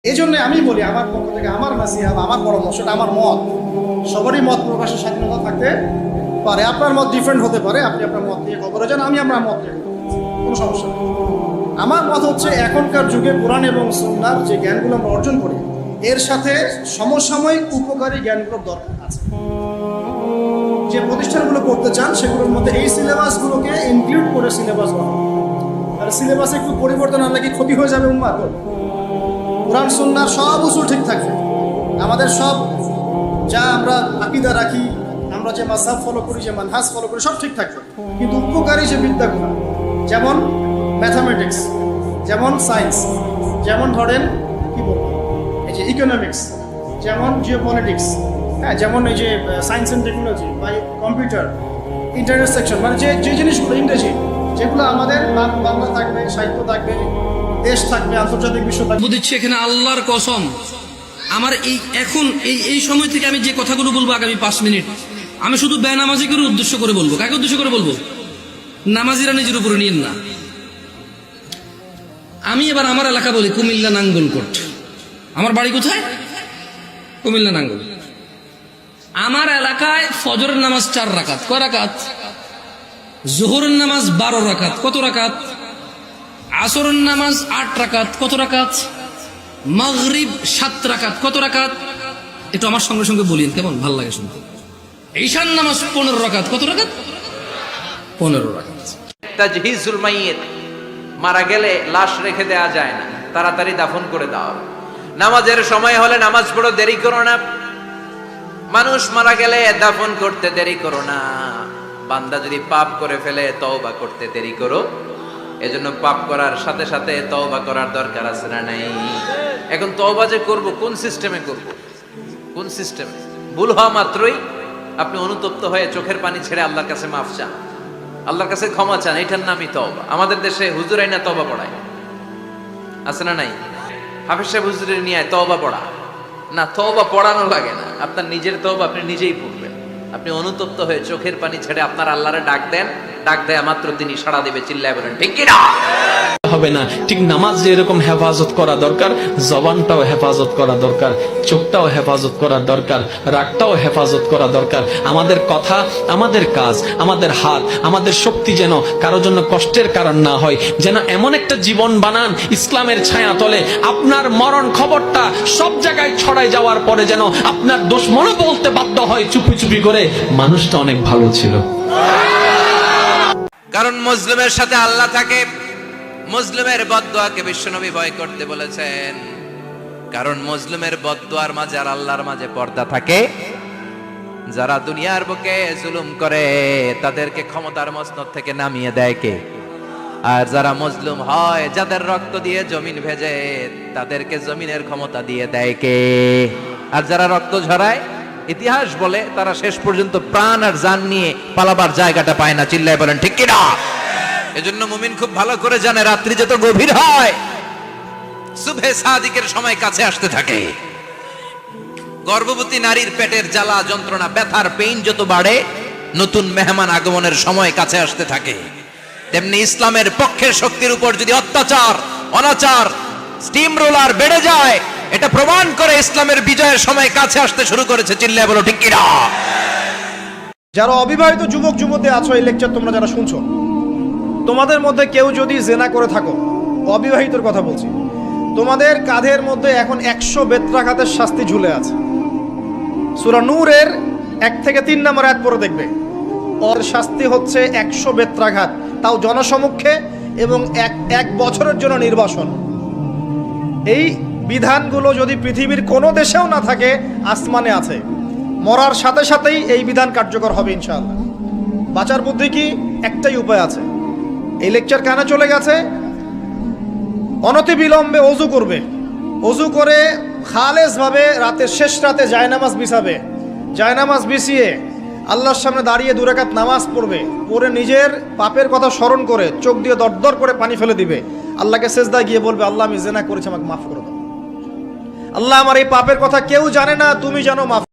এই জন্য আমি বলি আমার পক্ষ থেকে আমার নাসিহা বা আমার পরামর্শটা আমার মত, সবারই মত প্রকাশের স্বাধীনতা থাকতে পারে। আপনার মত ডিফারেন্ট হতে পারে, আপনি আপনার মত নিয়ে খবরে যান, আমি আমার মত নিয়ে কোনো সমস্যা নেই। আমার মত হচ্ছে এখনকার যুগে কোরআন এবং সুন্নাহর যে জ্ঞানগুলো আমরা অর্জন করি এর সাথে সমসাময়িক উপকারী জ্ঞানগুলোর দরকার আছে। যে প্রতিষ্ঠানগুলো করতে চান সেগুলোর মধ্যে এই সিলেবাসগুলোকে ইনক্লুড করে সিলেবাস বানানো। আর সিলেবাসে একটু পরিবর্তন আনলে কি ক্ষতি হয়ে যাবে উম্মাহ? কোরআন সুন্নাহর সব উসুল ঠিক থাকবে, আমাদের সব যা আমরা আকীদা রাখি, আমরা যে মাযহাব ফলো করি, যে মানহাজ ফলো করি, সব ঠিক থাকবে। কিন্তু উপকারী যে বিদ্যাগুলো, যেমন ম্যাথামেটিক্স, যেমন সায়েন্স, যেমন ধরেন কি বলবো এই যে ইকোনমিক্স, যেমন জিওপলিটিক্স, হ্যাঁ, যেমন এই যে সায়েন্স অ্যান্ড টেকনোলজি বা কম্পিউটার, ইন্টারনেট সেকশন, মানে যে জিনিসগুলো ইংরেজি, যেগুলো আমাদের বাংলা থাকবে, সাহিত্য থাকবে, দেশ থাকবে, আন্তর্জাতিক বিশ্ব থাকবে। বুঝছি এখানে আল্লাহর কসম, আমার এই সময় থেকে আমি যে কথাগুলো বলবো আগামী 5 মিনিট, আমি শুধু বেনামাজিকে উদ্দেশ্য করে বলবো। কাকে উদ্দেশ্য করে বলবো? নামাজিরা নিজের উপরে নিয়েন না। আমি এবার আমার এলাকা বলি কুমিল্লা নাঙ্গলকোট। আমার বাড়ি কোথায়? কুমিল্লা নাঙ্গল। আমার এলাকায় ফজরের নামাজ 4 রাকাত। কয় রাকাত? জোহরের নামাজ 12 রাকাত। কত রাকাত? আসরের নামাজ 8 রাকাত। কত রাকাত? মাগরিব 7 রাকাত। কত রাকাত? একটু আমার সঙ্গে সঙ্গে বলিন, কেমন ভাল লাগে শুনতে। ঈশান নামাজ 15 রাকাত। কত রাকাত? 15 রাকাত। তাজহিজুল মাইয়িত, মারা গেলে লাশ রেখে দেয়া যায় না, তাড়াতাড়ি দাফন করে দাও। নামাজের সময় হলে নামাজ পড়ো, দেরি করো না। মানুষ মারা গেলে দাফন করতে দেরি করো না। বান্দা যদি পাপ করে ফেলে তওবা করতে দেরি করো। এজন্য পাপ করার সাথে সাথে তওবা করার দরকার আছে না নাই? এখন তওবা যে করব, কোন সিস্টেমে করব? কোন সিস্টেমে? ভুল হওয়া মাত্রই আপনি অনুতপ্ত হয়ে চোখের পানি ছেড়ে আল্লাহর কাছে মাফ চান, আল্লাহর কাছে ক্ষমা চান, এটার নামই তওবা। আমাদের দেশে হুজুরাই না তওবা পড়ায়, আছে না নাই? হাফেজ সাহেব হুজুরের নিয়ে তওবা পড়া না, তওবা পড়ানো লাগে না। আপনার নিজের তওবা আপনি নিজেই পড়বেন। আপনি অনুতপ্ত হয়ে চোখের পানি ছেড়ে আপনার আল্লাহরে ডাক দেন, ডাক দেয়া মাত্র তিনি সাড়া দেবে। চিল্লায় বলেন ঠিক কি না? হবে না। ঠিক নামাজ যে এরকম হেফাজত করা দরকার, জবানটাও হেফাজত করা দরকার, চোখটাও হেফাজত করা দরকার, রাগটাও হেফাজত করা দরকার। আমাদের কথা, আমাদের কাজ, আমাদের হাত, আমাদের শক্তি যেন কারোর জন্য কষ্টের কারণ না হয়। যেন এমন একটা জীবন বানান ইসলামের ছায়া তলে আপনার মরণ খবরটা সব জায়গায় ছড়াই যাওয়ার পরে যেন আপনার দুশমনও বলতে বাধ্য হয় চুপি চুপি করে, মানুষটা অনেক ভালো ছিল। কারণ মুসলিমের সাথে আল্লাহ থাকে। মুসলিমের বদদোয়াকে বিশ্বনবী ভয় করতে বলেছেন, কারণ মুসলিমের বদদোয়ার মাঝে আর আল্লাহর মাঝে পর্দা থাকে। যারা দুনিয়ার বুকে জুলুম করে তাদেরকে ক্ষমতার মসনদ থেকে নামিয়ে দেয় কে? আর যারা মজলুম হয়, যাদের রক্ত দিয়ে জমিন ভেজে, তাদেরকে জমিনের ক্ষমতা দিয়ে দেয় কে? আর যারা রক্ত ঝরায়, ইতিহাস বলে তারা শেষ পর্যন্ত প্রাণ আর জান নিয়ে পালাবার জায়গাটা পায় না। চিল্লায় বলেন ঠিক কিনা? এজন্য মুমিন খুব ভালো করে জানে, রাত্রি যত গভীর হয় সুবহে সাদিকের সময় কাছে আসতে থাকে। গর্ভবতী নারীর পেটের জ্বালা যন্ত্রণা, ব্যথার পেইন যত বাড়ে, নতুন মেহমান আগমনের সময় কাছে আসতে থাকে। তেমনি ইসলামের পক্ষের শক্তির উপর যদি অত্যাচার, অনাচার, স্টিম রোলার বেড়ে যায়, এটা প্রমাণ করে ইসলামের বিজয়ের সময় কাছে আসতে শুরু করেছে। চিল্লায় বলো ঠিক কিনা? যারা অবিবাহিত যুবক যুবতী আছো, এই লেকচার তোমরা যারা শুনছো, তোমাদের মধ্যে কেউ যদি জেনা করে থাকো, অবিবাহিতর কথা বলছি, তোমাদের কাঁধের মধ্যে এখন 100 বেত্রাঘাতের শাস্তি ঝুলে আছে। সূরা নূরের 1 থেকে 3 নম্বর আয়াত পড়ে দেখবে, ওর শাস্তি হচ্ছে 100 বেত্রাঘাত, তাও জনসমক্ষে, এবং এক বছরের জন্য নির্বাসন। এই বিধানগুলো যদি পৃথিবীর কোনো দেশেও না থাকে, আসমানে আছে। মরার সাথে সাথেই এই বিধান কার্যকর হবে ইনশাআল্লাহ। বাঁচার বুদ্ধি কি? একটাই উপায় আছে। এই লেকচার কানে চলে গেছে, অনতি বিলম্বে অজু করবে। অজু করে খালেসভাবে রাতের শেষ রাতে জায়নামাজ বিছাবে। জায়নামাজ বিছিয়ে আল্লাহর সামনে দাঁড়িয়ে 2 রাকাত নামাজ পড়বে। পড়ে নিজের পাপের কথা স্মরণ করে চোখ দিয়ে দরদর করে পানি ফেলে দিবে। আল্লাহকে সেজদায় গিয়ে বলবে, আল্লাহ আমি জেনা করেছি, আমাকে মাফ করে দাও। আল্লাহ আমার এই পাপের কথা কেউ জানে না, তুমি জানো, মাফ